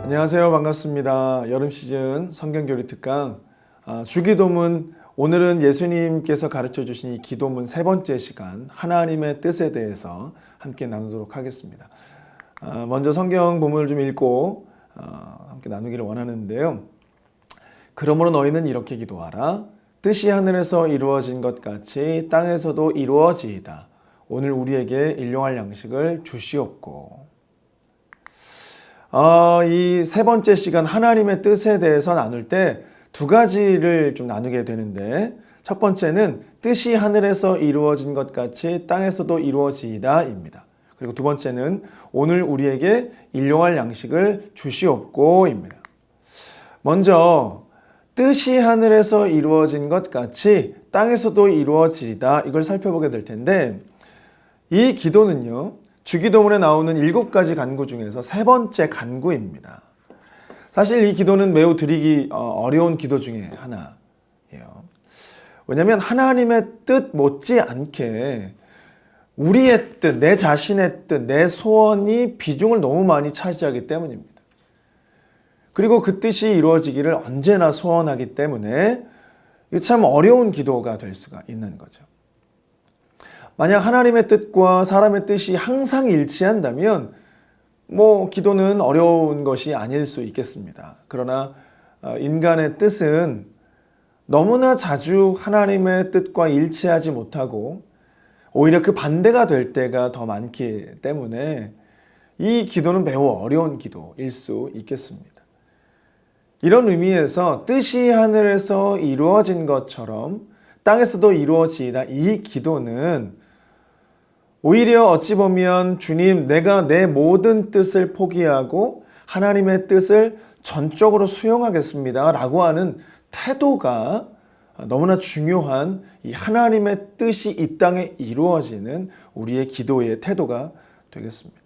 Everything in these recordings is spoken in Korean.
안녕하세요. 반갑습니다. 여름 시즌 성경교리 특강 주기도문, 오늘은 예수님께서 가르쳐 주신 이 기도문 세 번째 시간, 하나님의 뜻에 대해서 함께 나누도록 하겠습니다. 먼저 성경 본문을 좀 읽고 함께 나누기를 원하는데요. 그러므로 너희는 이렇게 기도하라. 뜻이 하늘에서 이루어진 것 같이 땅에서도 이루어지이다. 오늘 우리에게 일용할 양식을 주시옵고. 이 세 번째 시간 하나님의 뜻에 대해서 나눌 때 두 가지를 좀 나누게 되는데, 첫 번째는 뜻이 하늘에서 이루어진 것 같이 땅에서도 이루어지이다 입니다. 그리고 두 번째는 오늘 우리에게 일용할 양식을 주시옵고 입니다. 먼저 뜻이 하늘에서 이루어진 것 같이 땅에서도 이루어지이다, 이걸 살펴보게 될 텐데, 이 기도는요, 주기도문에 나오는 7가지 간구 중에서 세 번째 간구입니다. 사실 이 기도는 매우 드리기 어려운 기도 중에 하나예요. 왜냐하면 하나님의 뜻 못지않게 우리의 뜻, 내 자신의 뜻, 내 소원이 비중을 너무 많이 차지하기 때문입니다. 그리고 그 뜻이 이루어지기를 언제나 소원하기 때문에 이게 참 어려운 기도가 될 수가 있는 거죠. 만약 하나님의 뜻과 사람의 뜻이 항상 일치한다면 기도는 어려운 것이 아닐 수 있겠습니다. 그러나 인간의 뜻은 너무나 자주 하나님의 뜻과 일치하지 못하고 오히려 그 반대가 될 때가 더 많기 때문에 이 기도는 매우 어려운 기도일 수 있겠습니다. 이런 의미에서 뜻이 하늘에서 이루어진 것처럼 땅에서도 이루어지이다, 이 기도는 오히려 어찌 보면 주님, 내가 내 모든 뜻을 포기하고 하나님의 뜻을 전적으로 수용하겠습니다 라고 하는 태도가 너무나 중요한, 이 하나님의 뜻이 이 땅에 이루어지는 우리의 기도의 태도가 되겠습니다.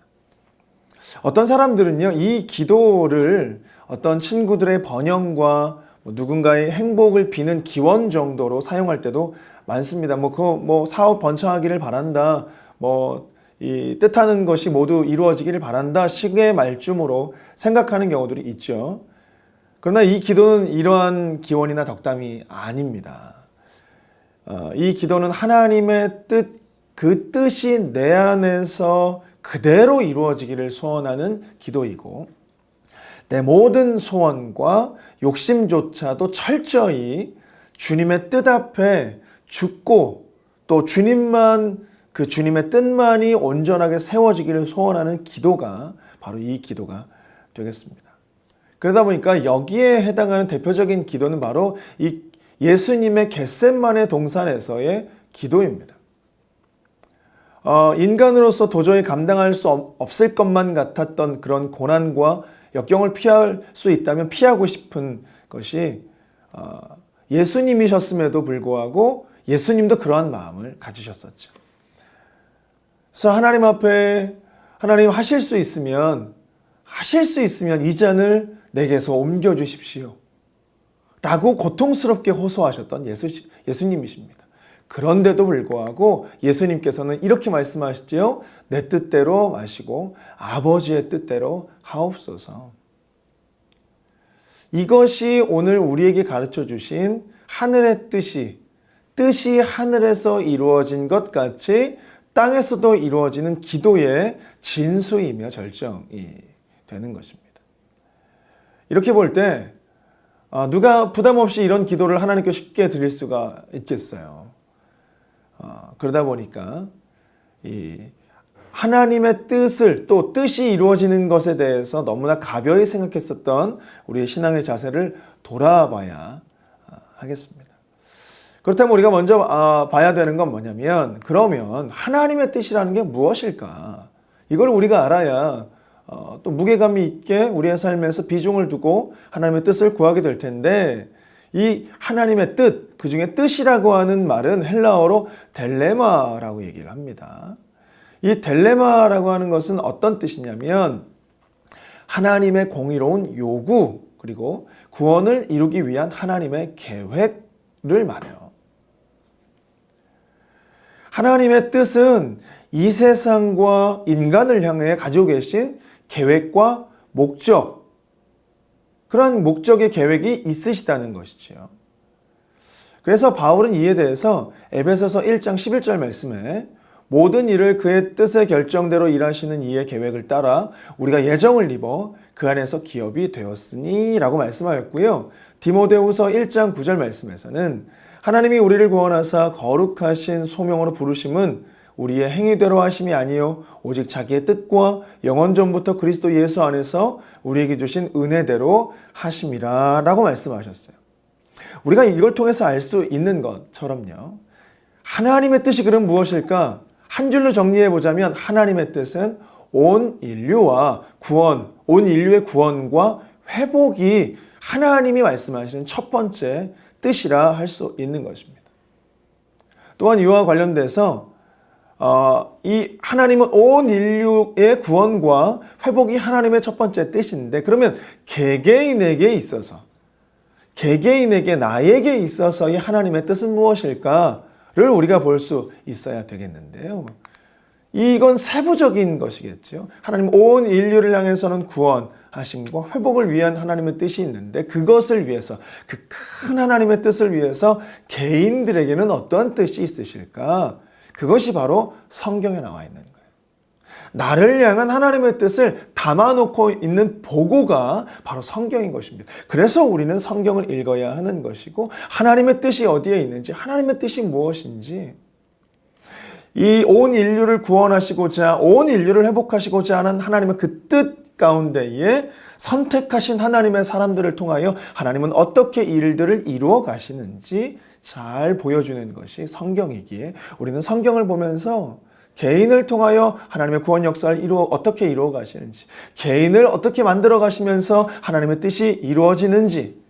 어떤 사람들은요, 이 기도를 어떤 친구들의 번영과 누군가의 행복을 비는 기원 정도로 사용할 때도 많습니다. 사업 번창하기를 바란다, 이 뜻하는 것이 모두 이루어지기를 바란다 식의 말쯤으로 생각하는 경우들이 있죠. 그러나 이 기도는 이러한 기원이나 덕담이 아닙니다. 이 기도는 하나님의 뜻, 그 뜻이 내 안에서 그대로 이루어지기를 소원하는 기도이고, 내 모든 소원과 욕심조차도 철저히 주님의 뜻 앞에 죽고, 또 그 주님의 뜻만이 온전하게 세워지기를 소원하는 기도가 바로 이 기도가 되겠습니다. 그러다 보니까 여기에 해당하는 대표적인 기도는 바로 이 예수님의 겟세마네 동산에서의 기도입니다. 인간으로서 도저히 감당할 수 없을 것만 같았던 그런 고난과 역경을 피할 수 있다면 피하고 싶은 것이 예수님이셨음에도 불구하고 예수님도 그러한 마음을 가지셨었죠. 그래서 하나님 앞에, 하나님 하실 수 있으면 이 잔을 내게서 옮겨주십시오 라고 고통스럽게 호소하셨던 예수님이십니다. 그런데도 불구하고 예수님께서는 이렇게 말씀하시죠. 내 뜻대로 마시고 아버지의 뜻대로 하옵소서. 이것이 오늘 우리에게 가르쳐 주신 하늘의 뜻이 하늘에서 이루어진 것 같이 땅에서도 이루어지는 기도의 진수이며 절정이 되는 것입니다. 이렇게 볼 때 누가 부담 없이 이런 기도를 하나님께 쉽게 드릴 수가 있겠어요. 그러다 보니까 이 하나님의 뜻을, 또 뜻이 이루어지는 것에 대해서 너무나 가벼이 생각했었던 우리의 신앙의 자세를 돌아봐야 하겠습니다. 그렇다면 우리가 먼저 봐야 되는 건 뭐냐면, 그러면 하나님의 뜻이라는 게 무엇일까? 이걸 우리가 알아야 또 무게감이 있게 우리의 삶에서 비중을 두고 하나님의 뜻을 구하게 될 텐데, 이 하나님의 뜻, 그 중에 뜻이라고 하는 말은 헬라어로 델레마라고 얘기를 합니다. 이 델레마라고 하는 것은 어떤 뜻이냐면 하나님의 공의로운 요구, 그리고 구원을 이루기 위한 하나님의 계획을 말해요. 하나님의 뜻은 이 세상과 인간을 향해 가지고 계신 계획과 목적, 그런 목적의 계획이 있으시다는 것이지요. 그래서 바울은 이에 대해서 에베소서 1장 11절 말씀에 모든 일을 그의 뜻의 결정대로 일하시는 이의 계획을 따라 우리가 예정을 입어 그 안에서 기업이 되었으니 라고 말씀하였고요. 디모데후서 1장 9절 말씀에서는 하나님이 우리를 구원하사 거룩하신 소명으로 부르심은 우리의 행위대로 하심이 아니요 오직 자기의 뜻과 영원 전부터 그리스도 예수 안에서 우리에게 주신 은혜대로 하심이라 라고 말씀하셨어요. 우리가 이걸 통해서 알 수 있는 것처럼요. 하나님의 뜻이 그럼 무엇일까? 한 줄로 정리해 보자면 하나님의 뜻은 온 인류와 구원, 온 인류의 구원과 회복이 하나님이 말씀하시는 첫 번째 뜻이라 할 수 있는 것입니다. 또한 이와 관련돼서 이 하나님은 온 인류의 구원과 회복이 하나님의 첫 번째 뜻인데 그러면 개개인에게 있어서 개개인에게 나에게 있어서의 하나님의 뜻은 무엇일까를 우리가 볼 수 있어야 되겠는데요. 이건 세부적인 것이겠죠. 하나님 온 인류를 향해서는 구원하심과 회복을 위한 하나님의 뜻이 있는데 그것을 위해서 그 큰 하나님의 뜻을 위해서 개인들에게는 어떠한 뜻이 있으실까? 그것이 바로 성경에 나와 있는 거예요. 나를 향한 하나님의 뜻을 담아놓고 있는 보고가 바로 성경인 것입니다. 그래서 우리는 성경을 읽어야 하는 것이고 하나님의 뜻이 어디에 있는지 하나님의 뜻이 무엇인지 이 온 인류를 구원하시고자 온 인류를 회복하시고자 하는 하나님의 그 뜻 가운데에 선택하신 하나님의 사람들을 통하여 하나님은 어떻게 일들을 이루어 가시는지 잘 보여주는 것이 성경이기에 우리는 성경을 보면서 개인을 통하여 하나님의 구원 역사를 어떻게 이루어 가시는지 개인을 어떻게 만들어 가시면서 하나님의 뜻이 이루어지는지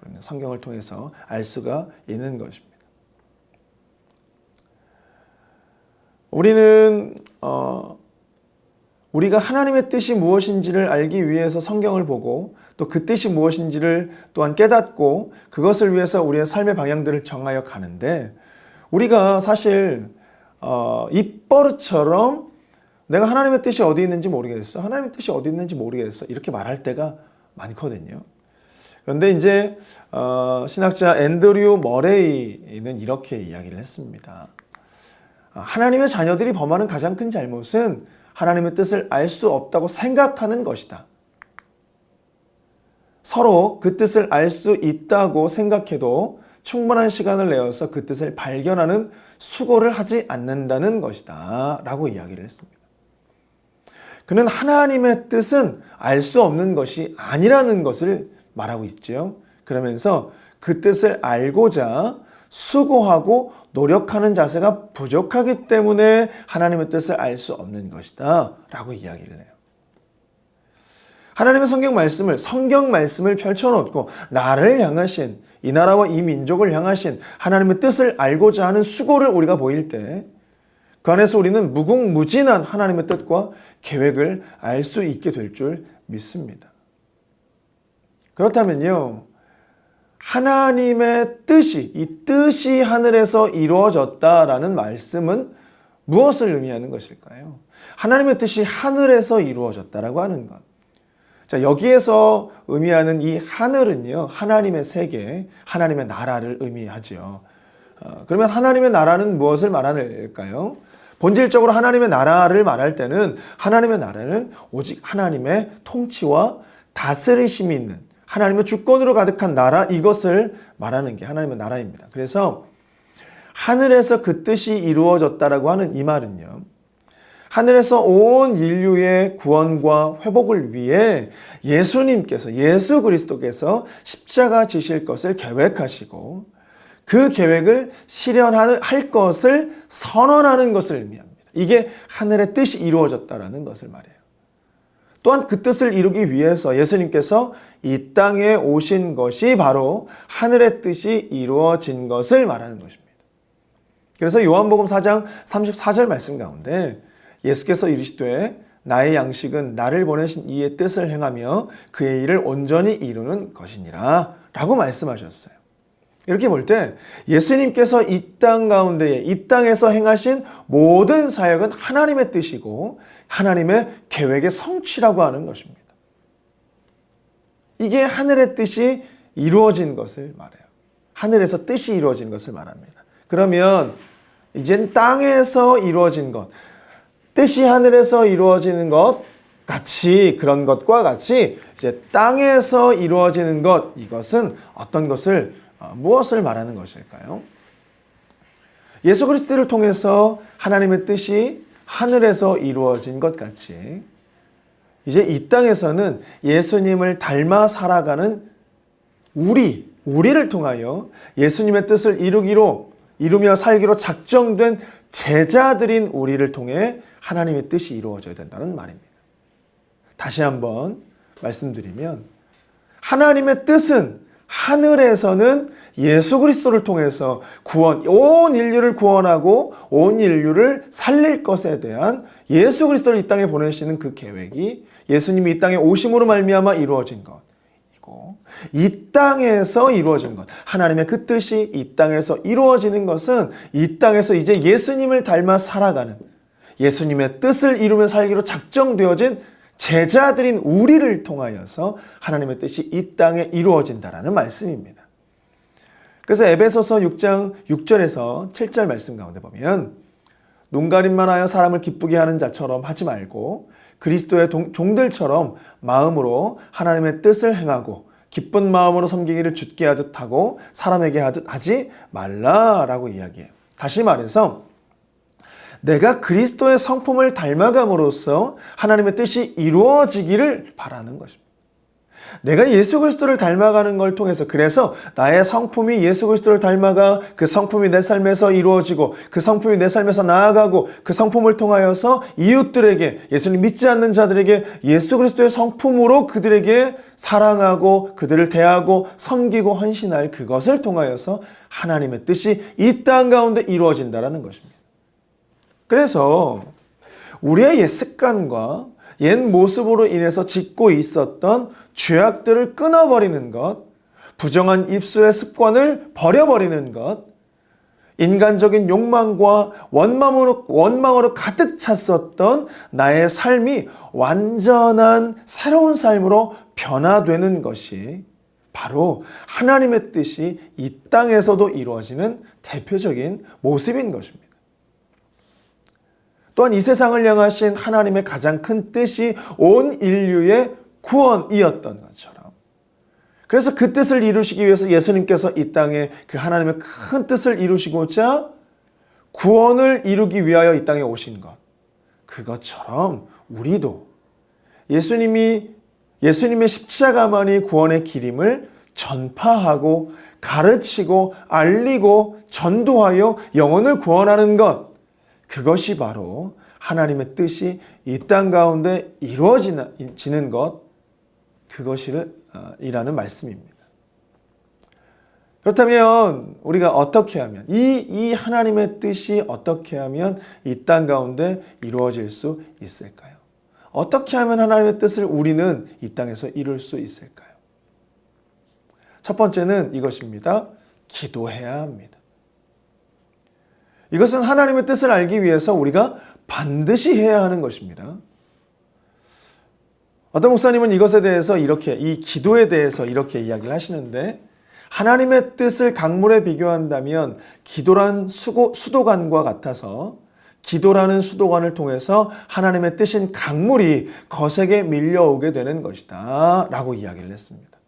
우리는 성경을 통해서 알 수가 있는 것입니다. 우리는 우리가 하나님의 뜻이 무엇인지를 알기 위해서 성경을 보고 또 그 뜻이 무엇인지를 또한 깨닫고 그것을 위해서 우리의 삶의 방향들을 정하여 가는데 우리가 사실 입버릇처럼 내가 하나님의 뜻이 어디 있는지 모르겠어. 하나님의 뜻이 어디 있는지 모르겠어. 이렇게 말할 때가 많거든요. 그런데 이제 신학자 앤드류 머레이는 이렇게 이야기를 했습니다. 하나님의 자녀들이 범하는 가장 큰 잘못은 하나님의 뜻을 알 수 없다고 생각하는 것이다. 서로 그 뜻을 알 수 있다고 생각해도 충분한 시간을 내어서 그 뜻을 발견하는 수고를 하지 않는다는 것이다 라고 이야기를 했습니다. 그는 하나님의 뜻은 알 수 없는 것이 아니라는 것을 말하고 있죠. 그러면서 그 뜻을 알고자 수고하고 노력하는 자세가 부족하기 때문에 하나님의 뜻을 알 수 없는 것이다 라고 이야기를 해요. 하나님의 성경 말씀을 펼쳐놓고 나를 향하신 이 나라와 이 민족을 향하신 하나님의 뜻을 알고자 하는 수고를 우리가 보일 때 그 안에서 우리는 무궁무진한 하나님의 뜻과 계획을 알 수 있게 될 줄 믿습니다. 그렇다면요. 하나님의 뜻이, 이 뜻이 하늘에서 이루어졌다라는 말씀은 무엇을 의미하는 것일까요? 하나님의 뜻이 하늘에서 이루어졌다라고 하는 것. 자, 여기에서 의미하는 이 하늘은요, 하나님의 세계, 하나님의 나라를 의미하죠. 그러면 하나님의 나라는 무엇을 말하는일까요? 본질적으로 하나님의 나라를 말할 때는 하나님의 나라는 오직 하나님의 통치와 다스리심이 있는 하나님의 주권으로 가득한 나라 이것을 말하는 게 하나님의 나라입니다. 그래서 하늘에서 그 뜻이 이루어졌다라고 하는 이 말은요. 하늘에서 온 인류의 구원과 회복을 위해 예수님께서 예수 그리스도께서 십자가 지실 것을 계획하시고 그 계획을 실현할 것을 선언하는 것을 의미합니다. 이게 하늘의 뜻이 이루어졌다라는 것을 말해요. 또한 그 뜻을 이루기 위해서 예수님께서 이 땅에 오신 것이 바로 하늘의 뜻이 이루어진 것을 말하는 것입니다. 그래서 요한복음 4장 34절 말씀 가운데 예수께서 이르시되 나의 양식은 나를 보내신 이의 뜻을 행하며 그의 일을 온전히 이루는 것이니라 라고 말씀하셨어요. 이렇게 볼 때 예수님께서 이 땅 가운데에 이 땅에서 행하신 모든 사역은 하나님의 뜻이고 하나님의 계획의 성취라고 하는 것입니다. 이게 하늘의 뜻이 이루어진 것을 말해요. 하늘에서 뜻이 이루어진 것을 말합니다. 그러면 이젠 땅에서 이루어진 것, 뜻이 하늘에서 이루어지는 것 같이, 그런 것과 같이 이제 땅에서 이루어지는 것, 이것은 어떤 것을, 무엇을 말하는 것일까요? 예수 그리스도를 통해서 하나님의 뜻이 하늘에서 이루어진 것 같이 이제 이 땅에서는 예수님을 닮아 살아가는 우리를 통하여 예수님의 뜻을 이루며 살기로 작정된 제자들인 우리를 통해 하나님의 뜻이 이루어져야 된다는 말입니다. 다시 한번 말씀드리면 하나님의 뜻은 하늘에서는 예수 그리스도를 통해서 온 인류를 구원하고 온 인류를 살릴 것에 대한 예수 그리스도를 이 땅에 보내시는 그 계획이 예수님이 이 땅에 오심으로 말미암아 이루어진 것이고, 이 땅에서 이루어진 것, 하나님의 그 뜻이 이 땅에서 이루어지는 것은 이 땅에서 이제 예수님을 닮아 살아가는, 예수님의 뜻을 이루며 살기로 작정되어진 제자들인 우리를 통하여서 하나님의 뜻이 이 땅에 이루어진다라는 말씀입니다. 그래서 에베소서 6장 6절에서 7절 말씀 가운데 보면, 눈가림만 하여 사람을 기쁘게 하는 자처럼 하지 말고 그리스도의 종들처럼 마음으로 하나님의 뜻을 행하고 기쁜 마음으로 섬기기를 주께 하듯 하고 사람에게 하듯 하지 말라라고 이야기해요. 다시 말해서 내가 그리스도의 성품을 닮아감으로써 하나님의 뜻이 이루어지기를 바라는 것입니다. 내가 예수 그리스도를 닮아가는 걸 통해서, 그래서 나의 성품이 예수 그리스도를 닮아가 그 성품이 내 삶에서 이루어지고 그 성품이 내 삶에서 나아가고 그 성품을 통하여서 이웃들에게, 예수님 믿지 않는 자들에게 예수 그리스도의 성품으로 그들에게 사랑하고 그들을 대하고 섬기고 헌신할 그것을 통하여서 하나님의 뜻이 이 땅 가운데 이루어진다는 것입니다. 그래서 우리의 옛 습관과 옛 모습으로 인해서 짓고 있었던 죄악들을 끊어버리는 것, 부정한 입술의 습관을 버려버리는 것, 인간적인 욕망과 원망으로 가득 찼었던 나의 삶이 완전한 새로운 삶으로 변화되는 것이 바로 하나님의 뜻이 이 땅에서도 이루어지는 대표적인 모습인 것입니다. 또한 이 세상을 향하신 하나님의 가장 큰 뜻이 온 인류의 구원이었던 것처럼, 그래서 그 뜻을 이루시기 위해서 예수님께서 이 땅에 그 하나님의 큰 뜻을 이루시고자 구원을 이루기 위하여 이 땅에 오신 것, 그것처럼 우리도 예수님의 십자가만이 구원의 길임을 전파하고 가르치고 알리고 전도하여 영혼을 구원하는 것, 그것이 바로 하나님의 뜻이 이 땅 가운데 이루어지는 것, 그것이라는 말씀입니다. 그렇다면 우리가 어떻게 하면, 이 하나님의 뜻이 어떻게 하면 이 땅 가운데 이루어질 수 있을까요? 어떻게 하면 하나님의 뜻을 우리는 이 땅에서 이룰 수 있을까요? 첫 번째는 이것입니다. 기도해야 합니다. 이것은 하나님의 뜻을 알기 위해서 우리가 반드시 해야 하는 것입니다. 어떤 목사님은 이것에 대해서 이 기도에 대해서 이렇게 이야기를 하시는데, 하나님의 뜻을 강물에 비교한다면 기도란 수도관과 같아서 기도라는 수도관을 통해서 하나님의 뜻인 강물이 거세게 밀려오게 되는 것이다 라고 이야기를 했습니다.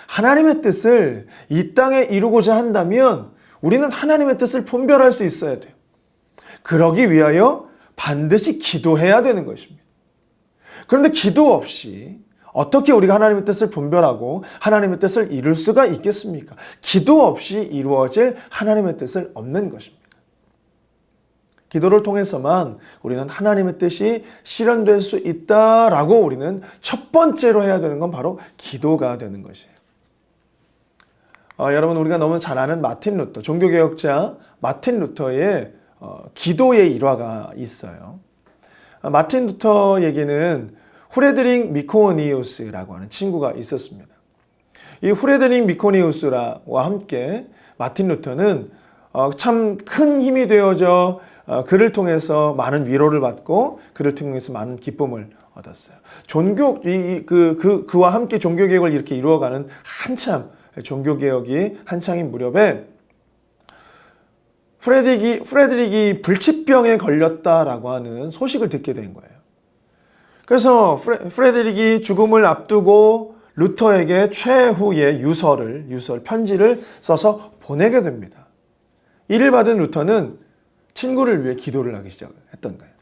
하나님의 뜻을 이 땅에 이루고자 한다면 우리는 하나님의 뜻을 분별할 수 있어야 돼요. 그러기 위하여 반드시 기도해야 되는 것입니다. 그런데 기도 없이 어떻게 우리가 하나님의 뜻을 분별하고 하나님의 뜻을 이룰 수가 있겠습니까? 기도 없이 이루어질 하나님의 뜻을 얻는 것입니다. 기도를 통해서만 우리는 하나님의 뜻이 실현될 수 있다라고 우리는 첫 번째로 해야 되는 건 바로 기도가 되는 것이에요. 여러분, 우리가 너무 잘 아는 마틴 루터, 종교개혁자 마틴 루터의 기도의 일화가 있어요. 마틴 루터에게는 후레드릭 미코니우스라고 하는 친구가 있었습니다. 이 후레드릭 미코니우스와 함께 마틴 루터는 참 큰 힘이 되어져 그를 통해서 많은 위로를 받고 그를 통해서 많은 기쁨을 얻었어요. 그와 함께 종교개혁을 이렇게 이루어가는 한참, 종교개혁이 한창인 무렵에 프레드릭이 불치병에 걸렸다라고 하는 소식을 듣게 된 거예요. 그래서 프레드릭이 죽음을 앞두고 루터에게 최후의 편지를 써서 보내게 됩니다. 이를 받은 루터는 친구를 위해 기도를 하기 시작했던 거예요.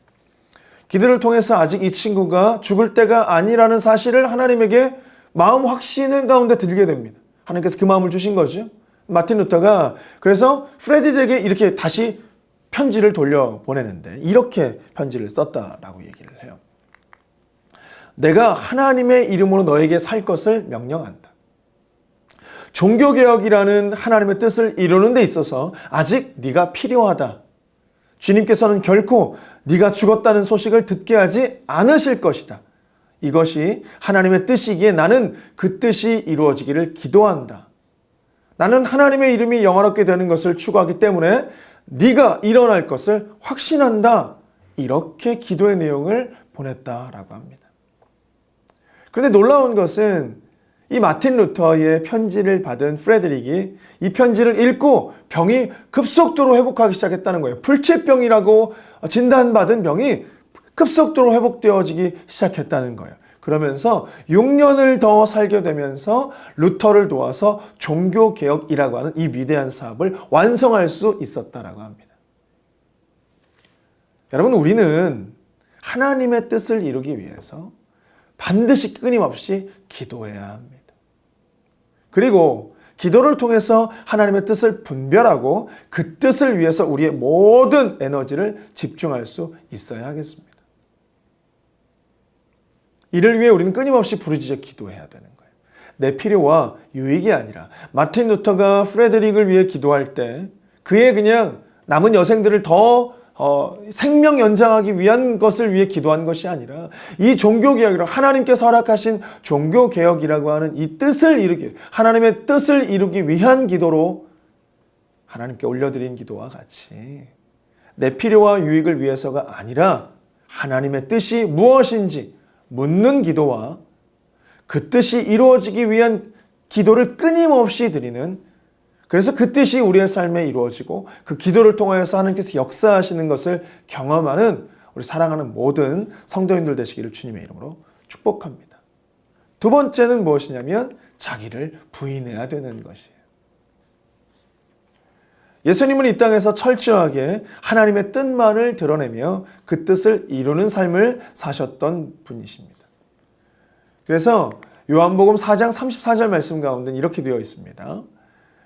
기도를 통해서 아직 이 친구가 죽을 때가 아니라는 사실을 하나님에게 마음 확신을 가운데 들게 됩니다. 하나님께서 그 마음을 주신 거죠. 마틴 루터가 그래서 프레드릭에게 이렇게 다시 편지를 돌려보내는데 이렇게 편지를 썼다라고 얘기를 해요. 내가 하나님의 이름으로 너에게 살 것을 명령한다. 종교개혁이라는 하나님의 뜻을 이루는 데 있어서 아직 네가 필요하다. 주님께서는 결코 네가 죽었다는 소식을 듣게 하지 않으실 것이다. 이것이 하나님의 뜻이기에 나는 그 뜻이 이루어지기를 기도한다. 나는 하나님의 이름이 영화롭게 되는 것을 추구하기 때문에 네가 일어날 것을 확신한다. 이렇게 기도의 내용을 보냈다라고 합니다. 그런데 놀라운 것은 이 마틴 루터의 편지를 받은 프레드릭이 이 편지를 읽고 병이 급속도로 회복하기 시작했다는 거예요. 불치병이라고 진단받은 병이 급속도로 회복되어지기 시작했다는 거예요. 그러면서 6년을 더 살게 되면서 루터를 도와서 종교개혁이라고 하는 이 위대한 사업을 완성할 수 있었다라고 합니다. 여러분, 우리는 하나님의 뜻을 이루기 위해서 반드시 끊임없이 기도해야 합니다. 그리고 기도를 통해서 하나님의 뜻을 분별하고 그 뜻을 위해서 우리의 모든 에너지를 집중할 수 있어야 하겠습니다. 이를 위해 우리는 끊임없이 부르짖어 기도해야 되는 거예요. 내 필요와 유익이 아니라 마틴 루터가 프레드릭을 위해 기도할 때 그의 그냥 남은 여생들을 더 생명 연장하기 위한 것을 위해 기도한 것이 아니라 이 종교개혁이라고 하나님께서 허락하신 종교개혁이라고 하는 이 뜻을 이루기, 하나님의 뜻을 이루기 위한 기도로 하나님께 올려드린 기도와 같이 내 필요와 유익을 위해서가 아니라 하나님의 뜻이 무엇인지 묻는 기도와 그 뜻이 이루어지기 위한 기도를 끊임없이 드리는, 그래서 그 뜻이 우리의 삶에 이루어지고 그 기도를 통하여서 하나님께서 역사하시는 것을 경험하는 우리 사랑하는 모든 성도님들 되시기를 주님의 이름으로 축복합니다. 두 번째는 무엇이냐면 자기를 부인해야 되는 것이에요. 예수님은 이 땅에서 철저하게 하나님의 뜻만을 드러내며 그 뜻을 이루는 삶을 사셨던 분이십니다. 그래서 요한복음 4장 34절 말씀 가운데 이렇게 되어 있습니다.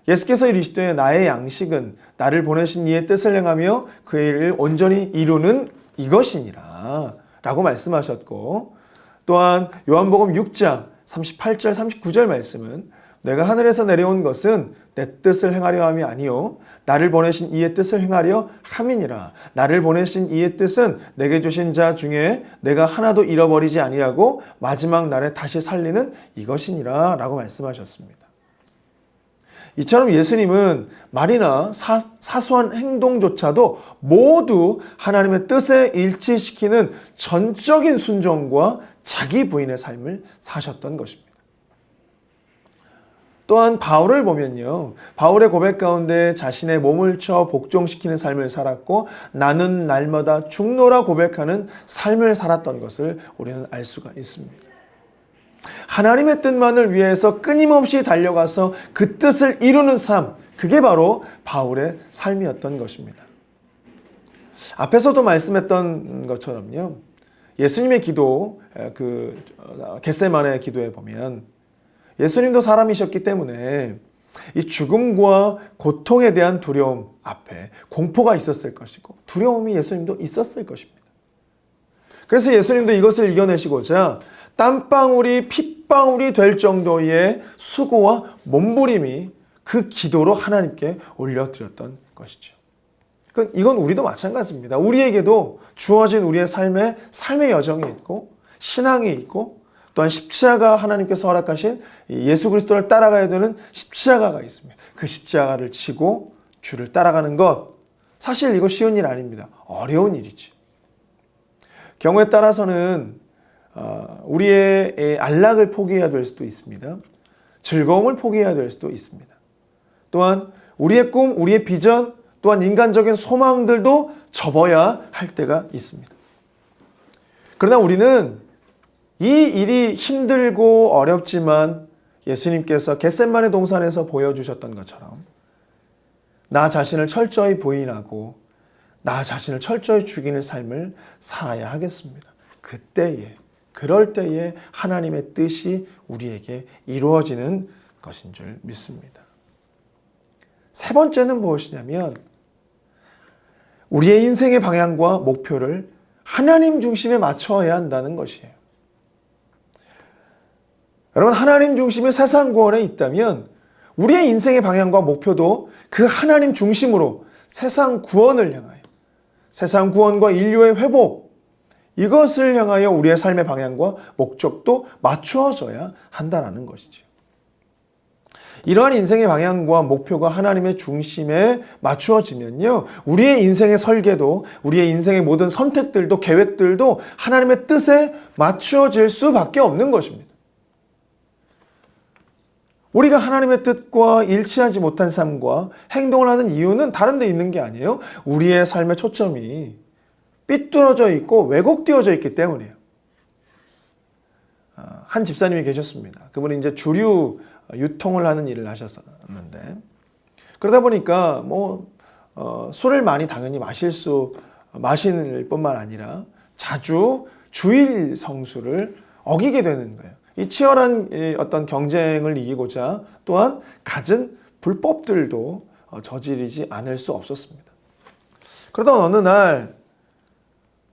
예수께서 이르시되 나의 양식은 나를 보내신 이의 뜻을 행하며 그의 일을 온전히 이루는 이것이니라 라고 말씀하셨고, 또한 요한복음 6장 38절 39절 말씀은 내가 하늘에서 내려온 것은 내 뜻을 행하려 함이 아니요 나를 보내신 이의 뜻을 행하려 함이니라. 나를 보내신 이의 뜻은 내게 주신 자 중에 내가 하나도 잃어버리지 아니하고 마지막 날에 다시 살리는 이것이니라 라고 말씀하셨습니다. 이처럼 예수님은 말이나 사소한 행동조차도 모두 하나님의 뜻에 일치시키는 전적인 순종과 자기 부인의 삶을 사셨던 것입니다. 또한 바울을 보면요, 바울의 고백 가운데 자신의 몸을 쳐 복종시키는 삶을 살았고 나는 날마다 죽노라 고백하는 삶을 살았던 것을 우리는 알 수가 있습니다. 하나님의 뜻만을 위해서 끊임없이 달려가서 그 뜻을 이루는 삶, 그게 바로 바울의 삶이었던 것입니다. 앞에서도 말씀했던 것처럼요, 예수님의 기도, 겟세마네 기도에 보면 예수님도 사람이셨기 때문에 이 죽음과 고통에 대한 두려움 앞에 공포가 있었을 것이고 두려움이 예수님도 있었을 것입니다. 그래서 예수님도 이것을 이겨내시고자 땀방울이 핏방울이 될 정도의 수고와 몸부림이 그 기도로 하나님께 올려드렸던 것이죠. 이건 우리도 마찬가지입니다. 우리에게도 주어진 우리의 삶의 여정이 있고 신앙이 있고 또한 십자가, 하나님께서 허락하신 예수 그리스도를 따라가야 되는 십자가가 있습니다. 그 십자가를 지고 주를 따라가는 것, 사실 이거 쉬운 일 아닙니다. 어려운 일이죠. 경우에 따라서는 우리의 안락을 포기해야 될 수도 있습니다. 즐거움을 포기해야 될 수도 있습니다. 또한 우리의 꿈, 우리의 비전, 또한 인간적인 소망들도 접어야 할 때가 있습니다. 그러나 우리는 이 일이 힘들고 어렵지만 예수님께서 겟세마네 동산에서 보여주셨던 것처럼 나 자신을 철저히 부인하고 나 자신을 철저히 죽이는 삶을 살아야 하겠습니다. 그럴 때에 하나님의 뜻이 우리에게 이루어지는 것인 줄 믿습니다. 세 번째는 무엇이냐면 우리의 인생의 방향과 목표를 하나님 중심에 맞춰야 한다는 것이에요. 여러분, 하나님 중심의 세상 구원에 있다면 우리의 인생의 방향과 목표도 그 하나님 중심으로 세상 구원을 향하여, 세상 구원과 인류의 회복, 이것을 향하여 우리의 삶의 방향과 목적도 맞추어져야 한다는 것이죠. 이러한 인생의 방향과 목표가 하나님의 중심에 맞추어지면요, 우리의 인생의 설계도, 우리의 인생의 모든 선택들도, 계획들도 하나님의 뜻에 맞추어질 수밖에 없는 것입니다. 우리가 하나님의 뜻과 일치하지 못한 삶과 행동을 하는 이유는 다른 데 있는 게 아니에요. 우리의 삶의 초점이 삐뚤어져 있고 왜곡되어져 있기 때문이에요. 한 집사님이 계셨습니다. 그분이 이제 주류 유통을 하는 일을 하셨었는데, 그러다 보니까 술을 많이 당연히 마실 뿐만 아니라 자주 주일 성수를 어기게 되는 거예요. 이 치열한 어떤 경쟁을 이기고자 또한 갖은 불법들도 저지르지 않을 수 없었습니다. 그러던 어느 날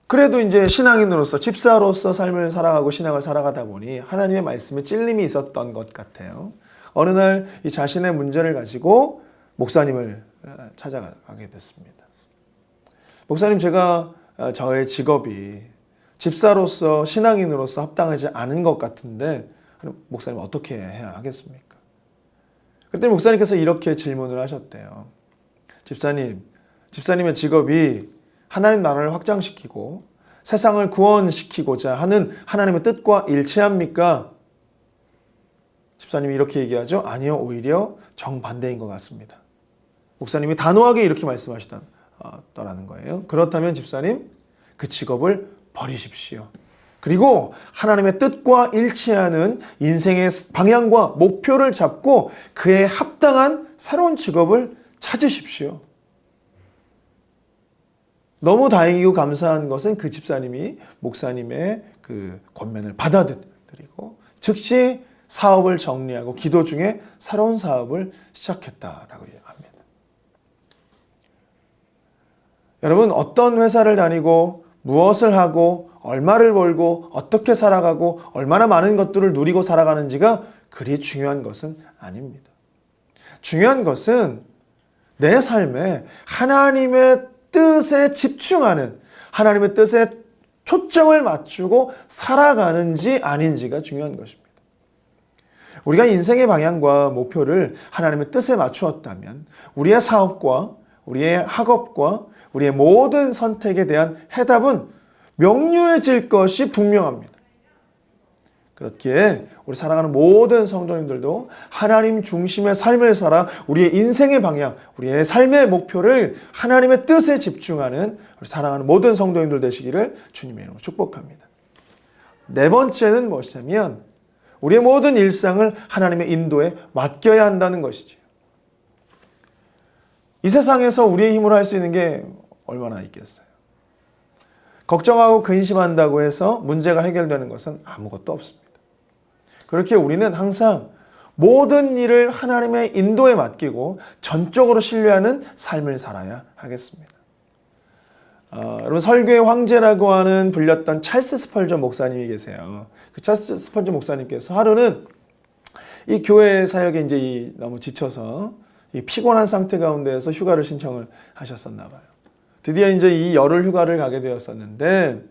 그래도 이제 신앙인으로서 집사로서 삶을 살아가고 신앙을 살아가다 보니 하나님의 말씀에 찔림이 있었던 것 같아요. 어느 날 이 자신의 문제를 가지고 목사님을 찾아가게 됐습니다. 목사님, 제가 저의 직업이 집사로서 신앙인으로서 합당하지 않은 것 같은데 목사님 어떻게 해야 하겠습니까? 그때 목사님께서 이렇게 질문을 하셨대요. 집사님의 직업이 하나님 나라를 확장시키고 세상을 구원시키고자 하는 하나님의 뜻과 일치합니까? 집사님이 이렇게 얘기하죠. 아니요, 오히려 정반대인 것 같습니다. 목사님이 단호하게 이렇게 말씀하시더라는 거예요. 그렇다면 집사님, 그 직업을 버리십시오. 그리고 하나님의 뜻과 일치하는 인생의 방향과 목표를 잡고 그에 합당한 새로운 직업을 찾으십시오. 너무 다행이고 감사한 것은 그 집사님이 목사님의 그 권면을 받아들이고 즉시 사업을 정리하고 기도 중에 새로운 사업을 시작했다라고 합니다. 여러분, 어떤 회사를 다니고 무엇을 하고 얼마를 벌고 어떻게 살아가고 얼마나 많은 것들을 누리고 살아가는지가 그리 중요한 것은 아닙니다. 중요한 것은 내 삶에 하나님의 뜻에 집중하는, 하나님의 뜻에 초점을 맞추고 살아가는지 아닌지가 중요한 것입니다. 우리가 인생의 방향과 목표를 하나님의 뜻에 맞추었다면 우리의 사업과 우리의 학업과 우리의 모든 선택에 대한 해답은 명료해질 것이 분명합니다. 그렇기에 우리 살아가는 모든 성도님들도 하나님 중심의 삶을 살아 우리의 인생의 방향, 우리의 삶의 목표를 하나님의 뜻에 집중하는 우리 사랑하는 모든 성도님들 되시기를 주님의 이름으로 축복합니다. 네 번째는 무엇이냐면 우리의 모든 일상을 하나님의 인도에 맡겨야 한다는 것이죠. 이 세상에서 우리의 힘으로 할 수 있는 게 얼마나 있겠어요? 걱정하고 근심한다고 해서 문제가 해결되는 것은 아무것도 없습니다. 그렇게 우리는 항상 모든 일을 하나님의 인도에 맡기고 전적으로 신뢰하는 삶을 살아야 하겠습니다. 여러분, 설교의 황제라고 하는 불렸던 찰스 스펄전 목사님이 계세요. 그 찰스 스펄전 목사님께서 하루는 이 교회 사역에 이제 너무 지쳐서 이 피곤한 상태 가운데에서 휴가를 신청을 하셨었나 봐요. 드디어 이제 이 열흘 휴가를 가게 되었었는데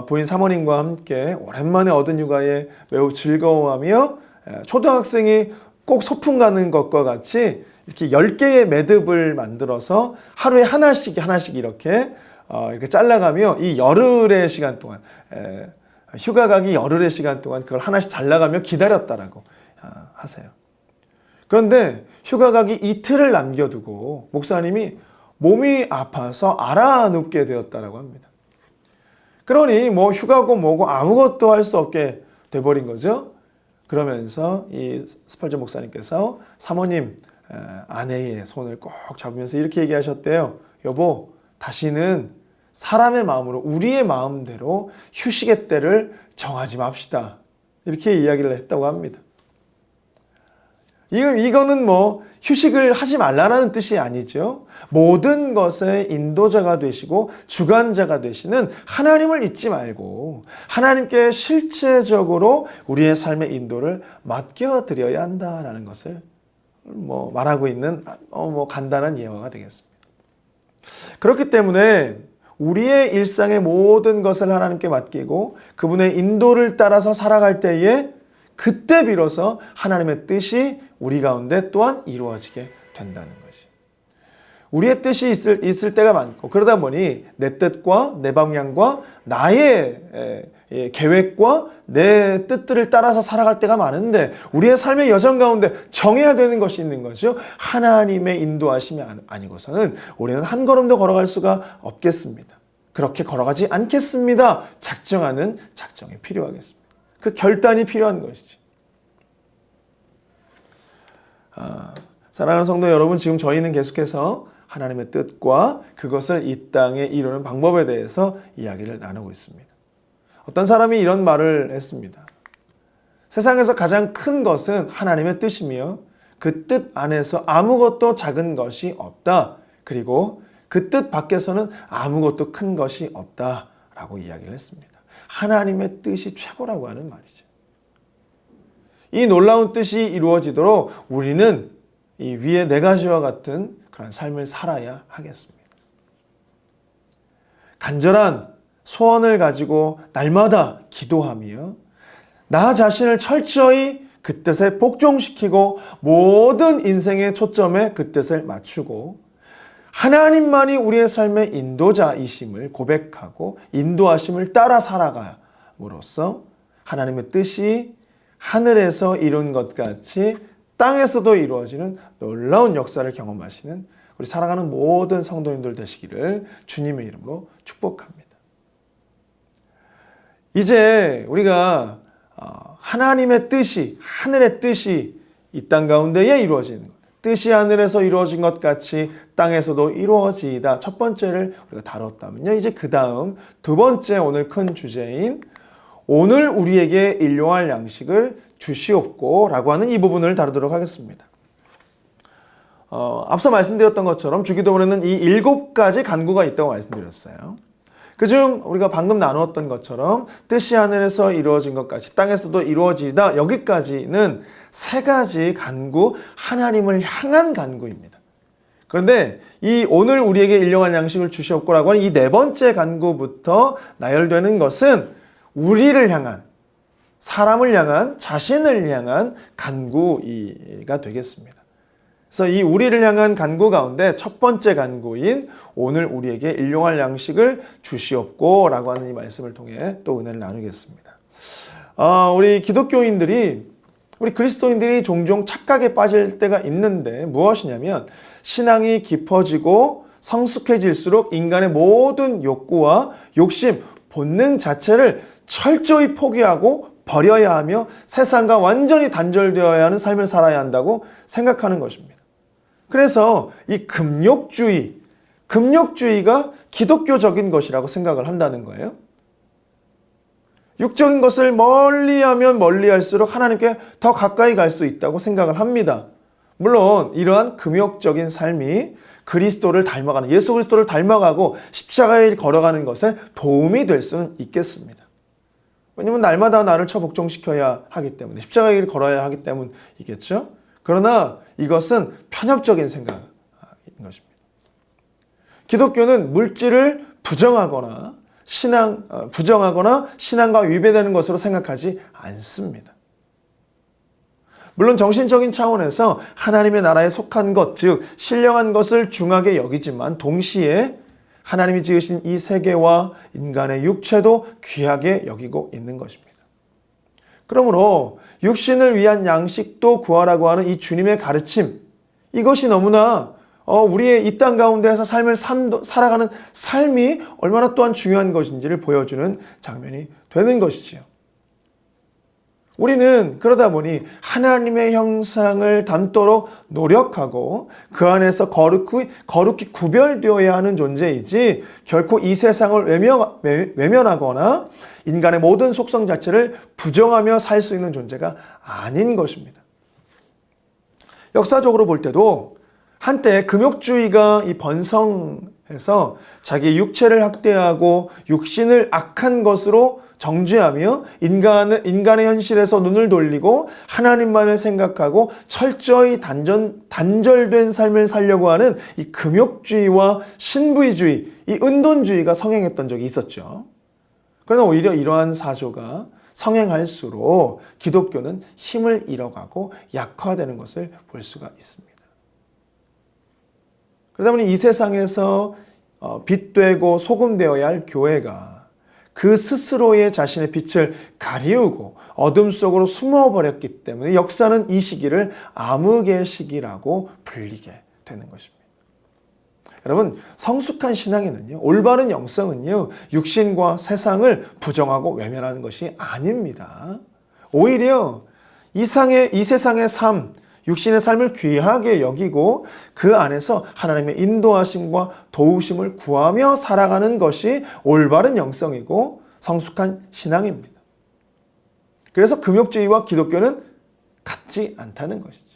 부인 사모님과 함께 오랜만에 얻은 휴가에 매우 즐거워하며 초등학생이 꼭 소풍 가는 것과 같이 이렇게 10개의 매듭을 만들어서 하루에 하나씩 이렇게 잘라가며 이 열흘의 시간 동안 휴가 가기 열흘의 시간 동안 그걸 하나씩 잘 나가며 기다렸다라고 하세요. 그런데 휴가 가기 이틀을 남겨두고 목사님이 몸이 아파서 알아눕게 되었다라고 합니다. 그러니 뭐 휴가고 뭐고 아무것도 할 수 없게 돼버린 거죠. 그러면서 이 스펄전 목사님께서 사모님 아내의 손을 꼭 잡으면서 이렇게 얘기하셨대요. 여보, 다시는 사람의 마음으로 우리의 마음대로 휴식의 때를 정하지 맙시다. 이렇게 이야기를 했다고 합니다. 이거는 뭐 휴식을 하지 말라는 뜻이 아니죠. 모든 것의 인도자가 되시고 주관자가 되시는 하나님을 잊지 말고 하나님께 실제적으로 우리의 삶의 인도를 맡겨드려야 한다는 것을 뭐 말하고 있는 뭐 간단한 예화가 되겠습니다. 그렇기 때문에 우리의 일상의 모든 것을 하나님께 맡기고 그분의 인도를 따라서 살아갈 때에 그때 비로소 하나님의 뜻이 우리 가운데 또한 이루어지게 된다는 것이. 우리의 뜻이 있을 때가 많고 그러다 보니 내 뜻과 내 방향과 나의 계획과 내 뜻들을 따라서 살아갈 때가 많은데 우리의 삶의 여정 가운데 정해야 되는 것이 있는 거죠. 하나님의 인도하심이 아니고서는 우리는 한 걸음도 걸어갈 수가 없겠습니다. 그렇게 걸어가지 않겠습니다. 작정하는 작정이 필요하겠습니다. 그 결단이 필요한 것이지. 사랑하는 성도 여러분, 지금 저희는 계속해서 하나님의 뜻과 그것을 이 땅에 이루는 방법에 대해서 이야기를 나누고 있습니다. 어떤 사람이 이런 말을 했습니다. 세상에서 가장 큰 것은 하나님의 뜻이며 그 뜻 안에서 아무것도 작은 것이 없다. 그리고 그 뜻 밖에서는 아무것도 큰 것이 없다라고 이야기를 했습니다. 하나님의 뜻이 최고라고 하는 말이죠. 이 놀라운 뜻이 이루어지도록 우리는 이 위에 네 가지와 같은 그런 삶을 살아야 하겠습니다. 간절한 소원을 가지고 날마다 기도하며 나 자신을 철저히 그 뜻에 복종시키고 모든 인생의 초점에 그 뜻을 맞추고 하나님만이 우리의 삶의 인도자이심을 고백하고 인도하심을 따라 살아감으로써 하나님의 뜻이 하늘에서 이룬 것 같이 땅에서도 이루어지는 놀라운 역사를 경험하시는 우리 사랑하는 모든 성도님들 되시기를 주님의 이름으로 축복합니다. 이제 우리가 하나님의 뜻이, 하늘의 뜻이 이 땅 가운데에 이루어지는 것, 뜻이 하늘에서 이루어진 것 같이 땅에서도 이루어지이다. 첫 번째를 우리가 다뤘다면요. 이제 그 다음 두 번째 오늘 큰 주제인 오늘 우리에게 일용할 양식을 주시옵고 라고 하는 이 부분을 다루도록 하겠습니다. 앞서 말씀드렸던 것처럼 주기도문에는 이 7가지 간구가 있다고 말씀드렸어요. 그중 우리가 방금 나누었던 것처럼 뜻이 하늘에서 이루어진 것 같이 땅에서도 이루어지다 여기까지는 3가지 간구, 하나님을 향한 간구입니다. 그런데 이 오늘 우리에게 일용할 양식을 주시옵고라고 하는 이 4번째 간구부터 나열되는 것은 우리를 향한, 사람을 향한, 자신을 향한 간구가 되겠습니다. 그래서 이 우리를 향한 간구 가운데 첫 번째 간구인 오늘 우리에게 일용할 양식을 주시옵고 라고 하는 이 말씀을 통해 또 은혜를 나누겠습니다. 우리 기독교인들이, 우리 그리스도인들이 종종 착각에 빠질 때가 있는데 무엇이냐면 신앙이 깊어지고 성숙해질수록 인간의 모든 욕구와 욕심, 본능 자체를 철저히 포기하고 버려야 하며 세상과 완전히 단절되어야 하는 삶을 살아야 한다고 생각하는 것입니다. 그래서 이 금욕주의가 기독교적인 것이라고 생각을 한다는 거예요. 육적인 것을 멀리하면 멀리할수록 하나님께 더 가까이 갈 수 있다고 생각을 합니다. 물론 이러한 금욕적인 삶이 그리스도를 닮아가는, 예수 그리스도를 닮아가고 십자가의 길 걸어가는 것에 도움이 될 수는 있겠습니다. 왜냐하면 날마다 나를 처복종시켜야 하기 때문에, 십자가의 길을 걸어야 하기 때문이겠죠. 그러나 이것은 편협적인 생각인 것입니다. 기독교는 물질을 부정하거나 신앙과 위배되는 것으로 생각하지 않습니다. 물론 정신적인 차원에서 하나님의 나라에 속한 것, 즉 신령한 것을 중하게 여기지만 동시에 하나님이 지으신 이 세계와 인간의 육체도 귀하게 여기고 있는 것입니다. 그러므로 육신을 위한 양식도 구하라고 하는 이 주님의 가르침, 이것이 너무나 우리의 이 땅 가운데에서 삶을 살아가는 삶이 얼마나 또한 중요한 것인지를 보여주는 장면이 되는 것이지요. 우리는 그러다 보니 하나님의 형상을 담도록 노력하고 그 안에서 거룩히 구별되어야 하는 존재이지 결코 이 세상을 외면하거나 인간의 모든 속성 자체를 부정하며 살 수 있는 존재가 아닌 것입니다. 역사적으로 볼 때도 한때 금욕주의가 이 번성해서 자기 육체를 학대하고 육신을 악한 것으로 정죄하며 인간의 현실에서 눈을 돌리고 하나님만을 생각하고 철저히 단절된 삶을 살려고 하는 이 금욕주의와 신부주의, 이 은돈주의가 성행했던 적이 있었죠. 그러나 오히려 이러한 사조가 성행할수록 기독교는 힘을 잃어가고 약화되는 것을 볼 수가 있습니다. 그러다 보니 이 세상에서 빛되고 소금되어야 할 교회가 그 스스로의 자신의 빛을 가리우고 어둠 속으로 숨어버렸기 때문에 역사는 이 시기를 암흑의 시기라고 불리게 되는 것입니다. 여러분, 성숙한 신앙에는요, 올바른 영성은요, 육신과 세상을 부정하고 외면하는 것이 아닙니다. 오히려 이 세상의 삶, 육신의 삶을 귀하게 여기고 그 안에서 하나님의 인도하심과 도우심을 구하며 살아가는 것이 올바른 영성이고 성숙한 신앙입니다. 그래서 금욕주의와 기독교는 같지 않다는 것이죠.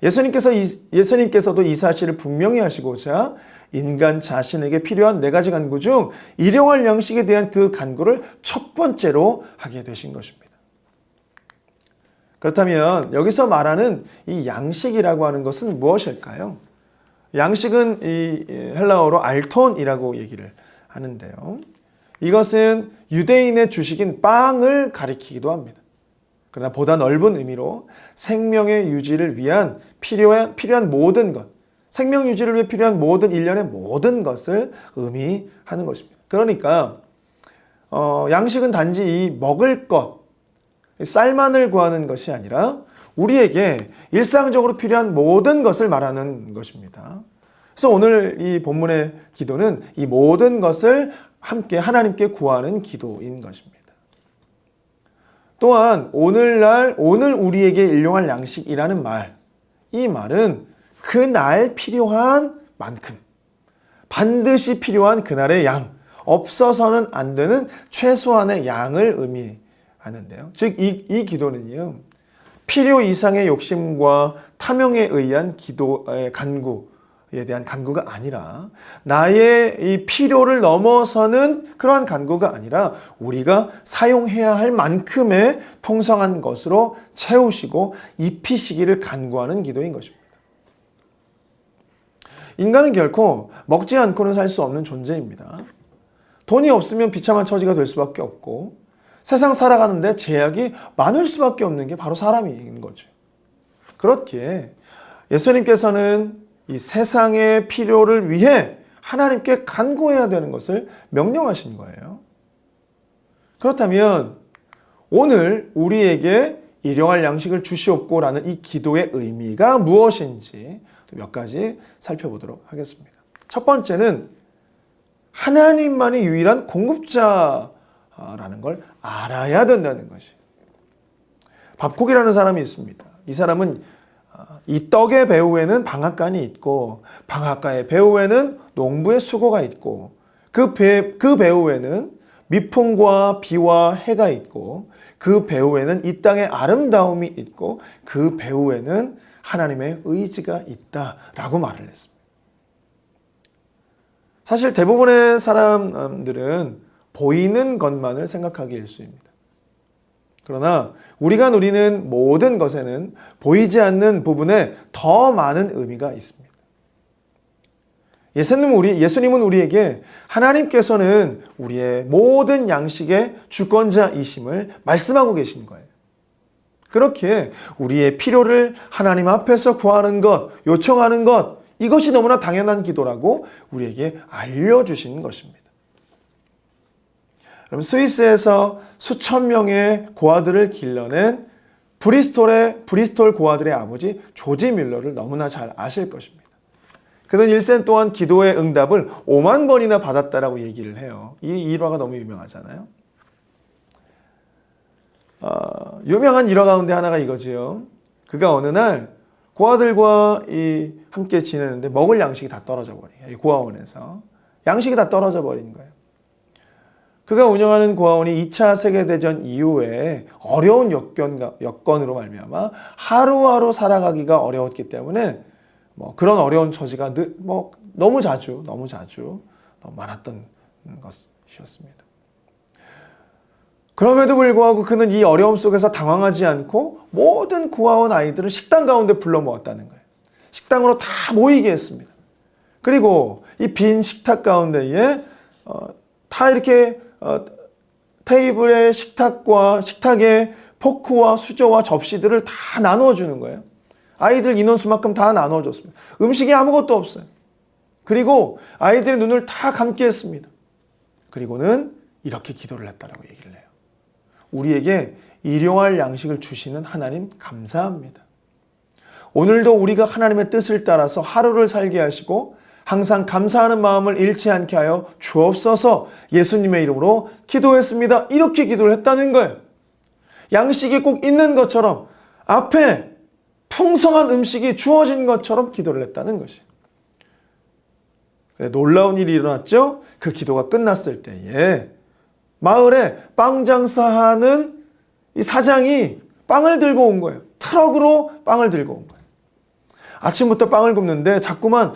예수님께서도 이 사실을 분명히 하시고자 인간 자신에게 필요한 4가지 간구 중 일용할 양식에 대한 그 간구를 첫 번째로 하게 되신 것입니다. 그렇다면 여기서 말하는 이 양식이라고 하는 것은 무엇일까요? 양식은 이 헬라어로 알톤이라고 얘기를 하는데요. 이것은 유대인의 주식인 빵을 가리키기도 합니다. 그러나 보다 넓은 의미로 생명의 유지를 위한 필요한 모든 것, 생명 유지를 위해 필요한 모든 일련의 모든 것을 의미하는 것입니다. 그러니까 양식은 단지 이 먹을 것, 쌀만을 구하는 것이 아니라 우리에게 일상적으로 필요한 모든 것을 말하는 것입니다. 그래서 오늘 이 본문의 기도는 이 모든 것을 함께 하나님께 구하는 기도인 것입니다. 또한 오늘 우리에게 일용할 양식이라는 말, 이 말은 그날 필요한 만큼, 반드시 필요한 그날의 양, 없어서는 안 되는 최소한의 양을 의미하는데요. 즉 이 기도는요, 필요 이상의 욕심과 탐욕에 의한 기도의 간구에 대한 간구가 아니라 나의 이 필요를 넘어서는 그러한 간구가 아니라 우리가 사용해야 할 만큼의 풍성한 것으로 채우시고 입히시기를 간구하는 기도인 것입니다. 인간은 결코 먹지 않고는 살 수 없는 존재입니다. 돈이 없으면 비참한 처지가 될 수밖에 없고 세상 살아가는데 제약이 많을 수밖에 없는 게 바로 사람인 거죠. 그렇기에 예수님께서는 이 세상의 필요를 위해 하나님께 간구해야 되는 것을 명령하신 거예요. 그렇다면 오늘 우리에게 일용할 양식을 주시옵고라는 이 기도의 의미가 무엇인지 몇 가지 살펴보도록 하겠습니다. 첫 번째는 하나님만이 유일한 공급자라는 걸 알아야 된다는 것이. 밥콕이라는 사람이 있습니다. 이 사람은 이 떡의 배후에는 방앗간이 있고 방앗간의 배후에는 농부의 수고가 있고 그 배후에는 미풍과 비와 해가 있고 그 배후에는 이 땅의 아름다움이 있고 그 배후에는 하나님의 의지가 있다라고 말을 했습니다. 사실 대부분의 사람들은 보이는 것만을 생각하기 일쑤입니다. 그러나 우리가 누리는 모든 것에는 보이지 않는 부분에 더 많은 의미가 있습니다. 예수님은 우리에게 하나님께서는 우리의 모든 양식의 주권자이심을 말씀하고 계신 거예요. 그렇기에 우리의 필요를 하나님 앞에서 구하는 것, 요청하는 것, 이것이 너무나 당연한 기도라고 우리에게 알려주신 것입니다. 그럼 스위스에서 수천 명의 고아들을 길러낸 브리스톨 고아들의 아버지 조지 뮬러를 너무나 잘 아실 것입니다. 그는 일생 동안 기도의 응답을 5만 번이나 받았다라고 얘기를 해요. 이 일화가 너무 유명하잖아요. 유명한 일화 가운데 하나가 이거지요. 그가 어느 날 고아들과 함께 지내는데 먹을 양식이 다 떨어져 버린 거예요. 이 고아원에서 양식이 다 떨어져 버린 거예요. 그가 운영하는 고아원이 2차 세계대전 이후에 어려운 여건으로 말미암아 하루하루 살아가기가 어려웠기 때문에 그런 어려운 처지가 너무 자주 많았던 것이었습니다. 그럼에도 불구하고 그는 이 어려움 속에서 당황하지 않고 모든 고아원 아이들을 식당 가운데 불러 모았다는 거예요. 식당으로 다 모이게 했습니다. 그리고 이 빈 식탁 가운데에 다 이렇게 테이블에 식탁에 포크와 수저와 접시들을 다 나누어 주는 거예요. 아이들 인원수만큼 다 나누어 줬습니다. 음식이 아무것도 없어요. 그리고 아이들의 눈을 다 감게 했습니다. 그리고는 이렇게 기도를 했다라고 얘기를 해요. 우리에게 일용할 양식을 주시는 하나님 감사합니다. 오늘도 우리가 하나님의 뜻을 따라서 하루를 살게 하시고 항상 감사하는 마음을 잃지 않게 하여 주옵소서. 예수님의 이름으로 기도했습니다. 이렇게 기도를 했다는 거예요. 양식이 꼭 있는 것처럼 앞에 풍성한 음식이 주어진 것처럼 기도를 했다는 것이에요. 놀라운 일이 일어났죠. 그 기도가 끝났을 때에 마을에 빵 장사하는 이 사장이 빵을 들고 온 거예요. 트럭으로 빵을 들고 온 거예요. 아침부터 빵을 굽는데 자꾸만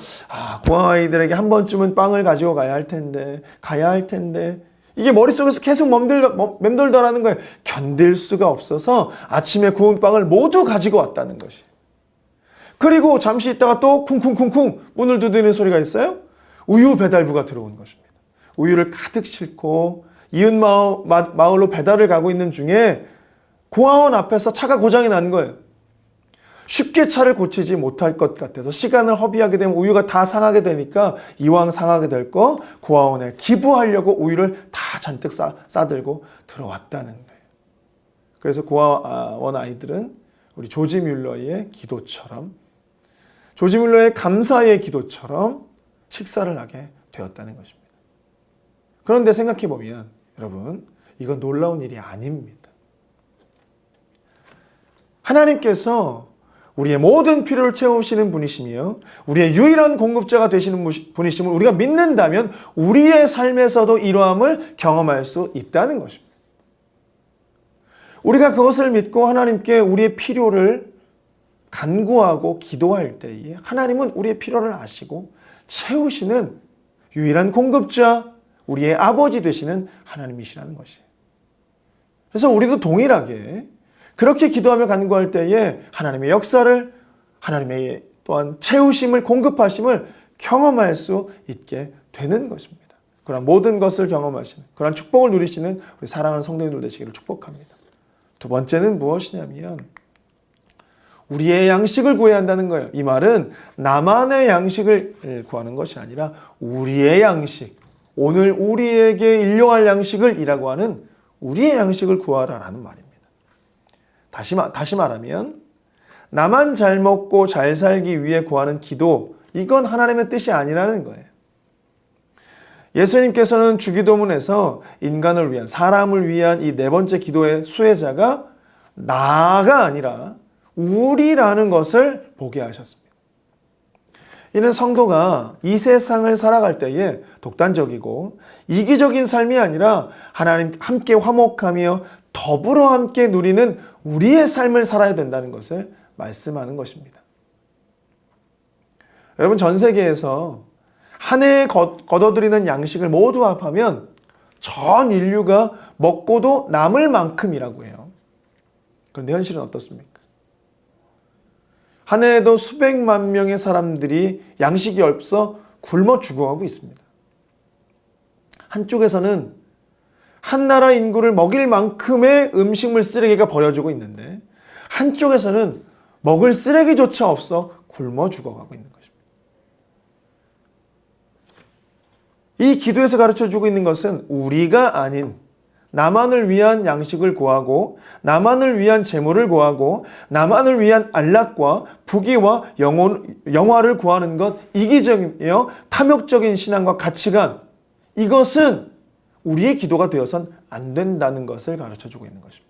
고아 아이들에게 한 번쯤은 빵을 가지고 가야 할 텐데 이게 머릿속에서 계속 맴돌더라는 거예요. 견딜 수가 없어서 아침에 구운 빵을 모두 가지고 왔다는 것이. 그리고 잠시 있다가 또 쿵쿵쿵쿵 문을 두드리는 소리가 있어요. 우유 배달부가 들어온 것입니다. 우유를 가득 싣고 이웃 마을로 배달을 가고 있는 중에 고아원 앞에서 차가 고장이 난 거예요. 쉽게 차를 고치지 못할 것 같아서 시간을 허비하게 되면 우유가 다 상하게 되니까 이왕 상하게 될 거 고아원에 기부하려고 우유를 다 잔뜩 싸들고 들어왔다는 거예요. 그래서 고아원 아이들은 우리 조지 뮬러의 기도처럼, 조지 뮬러의 감사의 기도처럼 식사를 하게 되었다는 것입니다. 그런데 생각해 보면 여러분, 이건 놀라운 일이 아닙니다. 하나님께서 우리의 모든 필요를 채우시는 분이시며 우리의 유일한 공급자가 되시는 분이심을 우리가 믿는다면 우리의 삶에서도 이러함을 경험할 수 있다는 것입니다. 우리가 그것을 믿고 하나님께 우리의 필요를 간구하고 기도할 때에 하나님은 우리의 필요를 아시고 채우시는 유일한 공급자, 우리의 아버지 되시는 하나님이시라는 것이에요. 그래서 우리도 동일하게 그렇게 기도하며 간구할 때에 하나님의 역사를, 하나님의 또한 채우심을, 공급하심을 경험할 수 있게 되는 것입니다. 그런 모든 것을 경험하시는, 그런 축복을 누리시는 우리 사랑하는 성도님들 되시기를 축복합니다. 두 번째는 무엇이냐면 우리의 양식을 구해야 한다는 거예요. 이 말은 나만의 양식을 구하는 것이 아니라 우리의 양식, 오늘 우리에게 일용할 양식을 이라고 하는 우리의 양식을 구하라라는 말입니다. 다시 말하면 나만 잘 먹고 잘 살기 위해 구하는 기도, 이건 하나님의 뜻이 아니라는 거예요. 예수님께서는 주기도문에서 인간을 위한, 사람을 위한 이 네 번째 기도의 수혜자가 나가 아니라 우리라는 것을 보게 하셨습니다. 이는 성도가 이 세상을 살아갈 때에 독단적이고 이기적인 삶이 아니라 하나님 함께 화목하며 더불어 함께 누리는 우리의 삶을 살아야 된다는 것을 말씀하는 것입니다. 여러분, 전 세계에서 한 해에 거둬들이는 양식을 모두 합하면 전 인류가 먹고도 남을 만큼이라고 해요. 그런데 현실은 어떻습니까? 한 해에도 수백만 명의 사람들이 양식이 없어 굶어 죽어가고 있습니다. 한쪽에서는 한 나라 인구를 먹일 만큼의 음식물 쓰레기가 버려지고 있는데 한쪽에서는 먹을 쓰레기조차 없어 굶어 죽어가고 있는 것입니다. 이 기도에서 가르쳐주고 있는 것은 우리가 아닌 나만을 위한 양식을 구하고 나만을 위한 재물을 구하고 나만을 위한 안락과 부귀와 영화를 구하는 것, 이기적이며 탐욕적인 신앙과 가치관, 이것은 우리의 기도가 되어선 안 된다는 것을 가르쳐주고 있는 것입니다.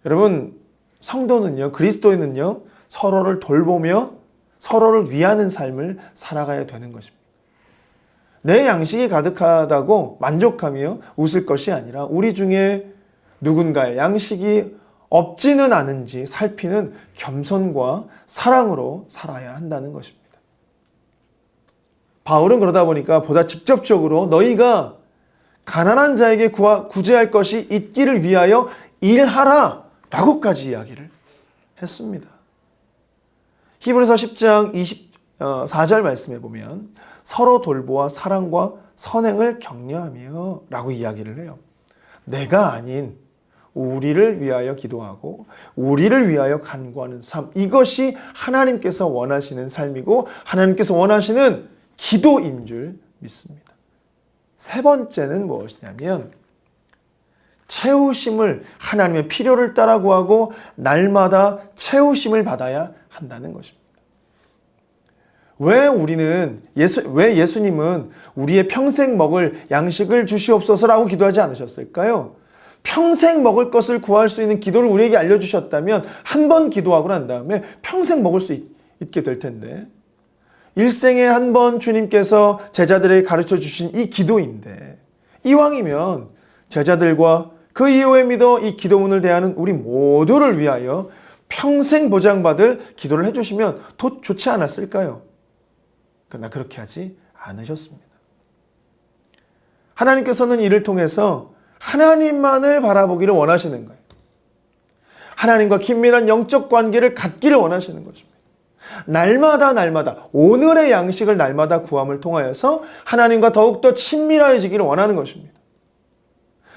여러분, 성도는요, 그리스도인은요, 서로를 돌보며 서로를 위하는 삶을 살아가야 되는 것입니다. 내 양식이 가득하다고 만족하며 웃을 것이 아니라 우리 중에 누군가의 양식이 없지는 않은지 살피는 겸손과 사랑으로 살아야 한다는 것입니다. 바울은 그러다 보니까 보다 직접적으로 너희가 가난한 자에게 구제할 것이 있기를 위하여 일하라 라고까지 이야기를 했습니다. 히브리서 10장 24절 말씀에 보면 서로 돌보아 사랑과 선행을 격려하며 라고 이야기를 해요. 내가 아닌 우리를 위하여 기도하고 우리를 위하여 간구하는 삶, 이것이 하나님께서 원하시는 삶이고 하나님께서 원하시는 기도인 줄 믿습니다. 세 번째는 무엇이냐면 채우심을, 하나님의 필요를 따라 구하고 날마다 채우심을 받아야 한다는 것입니다. 왜 예수님은 우리의 평생 먹을 양식을 주시옵소서라고 기도하지 않으셨을까요? 평생 먹을 것을 구할 수 있는 기도를 우리에게 알려주셨다면 한 번 기도하고 난 다음에 평생 먹을 수 있게 될 텐데, 일생에 한 번 주님께서 제자들에게 가르쳐 주신 이 기도인데, 이왕이면 제자들과 그 이후에 믿어 이 기도문을 대하는 우리 모두를 위하여 평생 보장받을 기도를 해주시면 더 좋지 않았을까요? 그러나 그렇게 하지 않으셨습니다. 하나님께서는 이를 통해서 하나님만을 바라보기를 원하시는 거예요. 하나님과 긴밀한 영적 관계를 갖기를 원하시는 것입니다. 날마다 오늘의 양식을 날마다 구함을 통하여서 하나님과 더욱더 친밀해지기를 원하는 것입니다.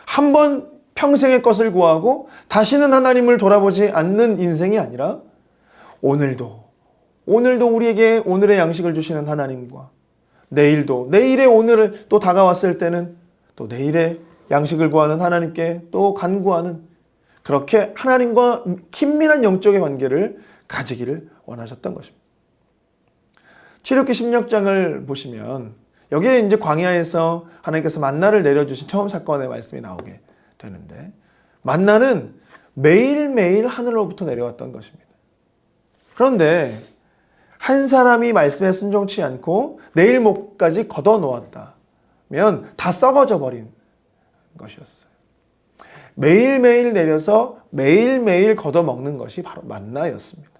한 번 평생의 것을 구하고 다시는 하나님을 돌아보지 않는 인생이 아니라 오늘도 우리에게 오늘의 양식을 주시는 하나님과 내일의 오늘을 또 다가왔을 때는 또 내일의 양식을 구하는 하나님께 또 간구하는, 그렇게 하나님과 긴밀한 영적의 관계를 가지기를 원하셨던 것입니다. 출애굽기 16장을 보시면 여기에 이제 광야에서 하나님께서 만나를 내려주신 처음 사건의 말씀이 나오게 되는데, 만나는 매일매일 하늘로부터 내려왔던 것입니다. 그런데 한 사람이 말씀에 순종치 않고 내일 목까지 걷어 놓았다면 다 썩어져 버린 것이었어요. 매일매일 내려서 매일매일 걷어 먹는 것이 바로 만나였습니다.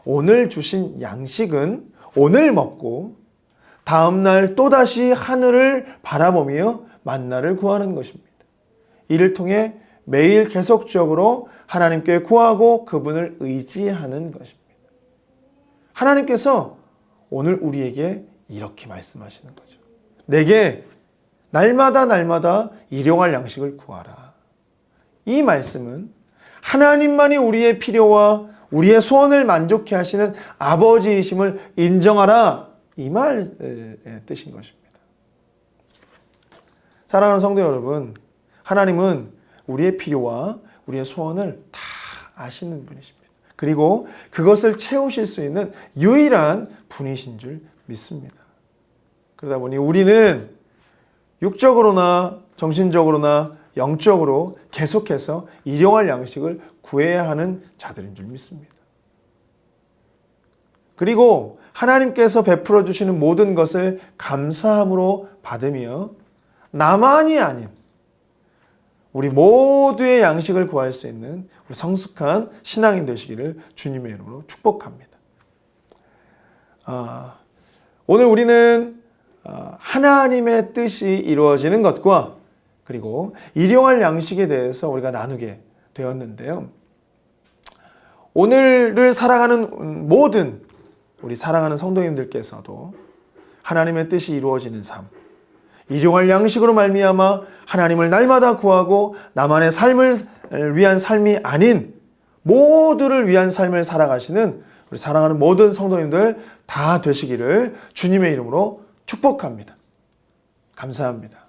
오늘 주신 양식은 오늘 먹고 다음날 또다시 하늘을 바라보며 만나를 구하는 것입니다. 이를 통해 매일 계속적으로 하나님께 구하고 그분을 의지하는 것입니다. 하나님께서 오늘 우리에게 이렇게 말씀하시는 거죠. 내게 날마다 일용할 양식을 구하라. 이 말씀은 하나님만이 우리의 필요와 우리의 소원을 만족해 하시는 아버지이심을 인정하라, 이 말의 뜻인 것입니다. 사랑하는 성도 여러분, 하나님은 우리의 필요와 우리의 소원을 다 아시는 분이십니다. 그리고 그것을 채우실 수 있는 유일한 분이신 줄 믿습니다. 그러다 보니 우리는 육적으로나 정신적으로나 영적으로 계속해서 일용할 양식을 구해야 하는 자들인 줄 믿습니다. 그리고 하나님께서 베풀어 주시는 모든 것을 감사함으로 받으며 나만이 아닌 우리 모두의 양식을 구할 수 있는 우리 성숙한 신앙인 되시기를 주님의 이름으로 축복합니다. 오늘 우리는 하나님의 뜻이 이루어지는 것과 그리고 일용할 양식에 대해서 우리가 나누게 되었는데요. 오늘을 살아가는 모든 우리 사랑하는 성도님들께서도 하나님의 뜻이 이루어지는 삶, 일용할 양식으로 말미암아 하나님을 날마다 구하고 나만의 삶을 위한 삶이 아닌 모두를 위한 삶을 살아가시는 우리 사랑하는 모든 성도님들 다 되시기를 주님의 이름으로 축복합니다. 감사합니다.